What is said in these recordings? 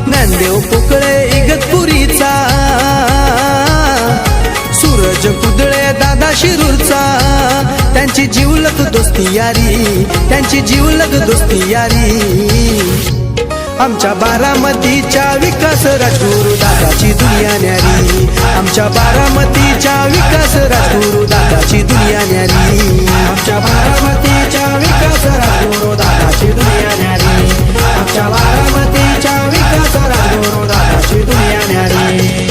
ज्ञानदेव पोकळे इगतपुरीचा, सूरज कुदळे दादा शिरूरचा, त्यांची जीवलग दोस्ती यारी, त्यांची जीवलग दोस्ती यारी। आमच्या बारामतीच्या विकास राजगुरू दादाची दुनिया न्यारी, आमच्या बारामतीच्या विकास राजगुरू दादाची दुनिया न्यारी, आमच्या बारामतीच्या विकास राजगुरू दादाची दुनिया न्यारी, आमच्या बारामतीच्या विकास राजगुरू दादाची दुनिया न्यारी।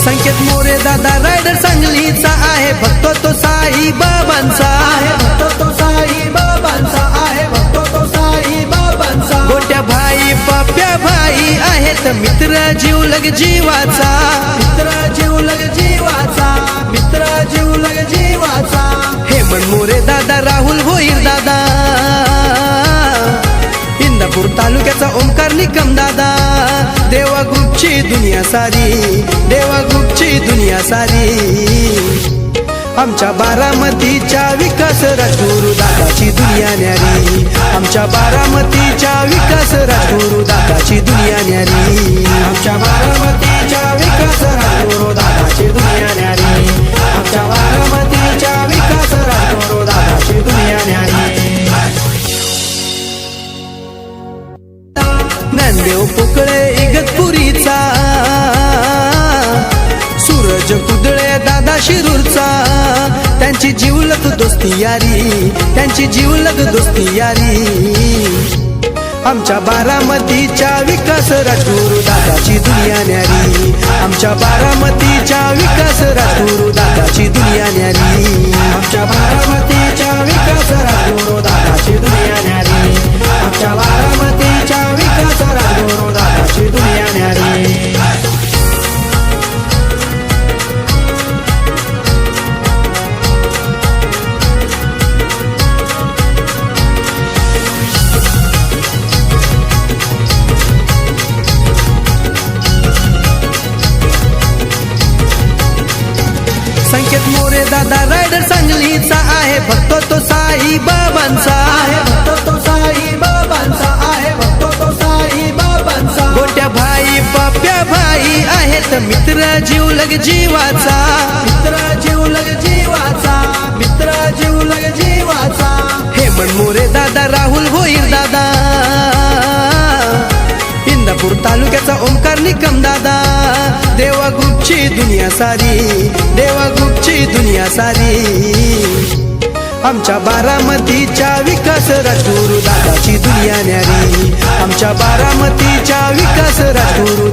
संकेत मोरे दादा रायडर सांगलीचा आहे, भक्त तो साई बाबांचा आहे, भक्त तो साई बाबांचा आहे, भक्त तो साई बाबांचा। गोट्या भाई पाप्या भाई आहेत मित्र जीवलग जीवाचा, मित्र जीवलग जीवाचा, मित्र जीवलग जीवाचा। हेमंत मोरे दादा राहुल भोईर दादा, इंदापूर तालुक्याचा ओमकार निकम दादा, देवा ग्रुपची दुनिया सारी, देवा ग्रुपची दुनिया सारी। आमच्या बारामतीच्या विकास राजगुरू दादाची दुनिया न्यारी, आमच्या बारामतीच्या विकास राजगुरू दादाची दुनिया न्यारी, आमच्या बारामतीच्या विकास राजगुरू दादाची दुनिया न्यारी, आमच्या बारामतीच्या विकास राजगुरू दादाची दुनिया न्यारी। ज्ञानदेव पोकळे इगतपुरीचा, सूरज कुदळे दादा शिरूरचा, त्यांची जीवलग दोस्ती यारी, त्यांची जीवलग दोस्ती यारी। आमच्या बारामतीच्या विकास राजगुरू दादाची दुनिया न्यारी, आमच्या बारामतीच्या विकास राजगुरू दादाची दुनिया न्यारी, आमच्या बारामतीच्या विकास राजगुरू दादाची दुनिया न्यारी, आमच्या बारामतीच्या विकास राजगुरू दादाची दुनिया न्यारी। संकेत मोरे दादा रायडर सांगलीचा आहे, भक्त तो साई बाबांचा आहे, भक्त तो साई बाबांचा आहे, भक्त तो साई बाबांचा। गोट्या भाई पाप्या भाई आहेत मित्र जीवलग जीवाचा, मित्र जीवलग जीवाचा, मित्र जीवलग जीवाचा। हेमंत मोरे दादा राहुल भोईर दादा, इंदापूर तालुक्याचा ओमकार निकम दादा, देवा ग्रुपची दुनिया सारी, देवा ग्रुपची दुनिया सारी। आमच्या बारामतीच्या विकास राजगुरू दादाची दुनिया न्यारी, आमच्या बारामतीच्या विकास राजगुरू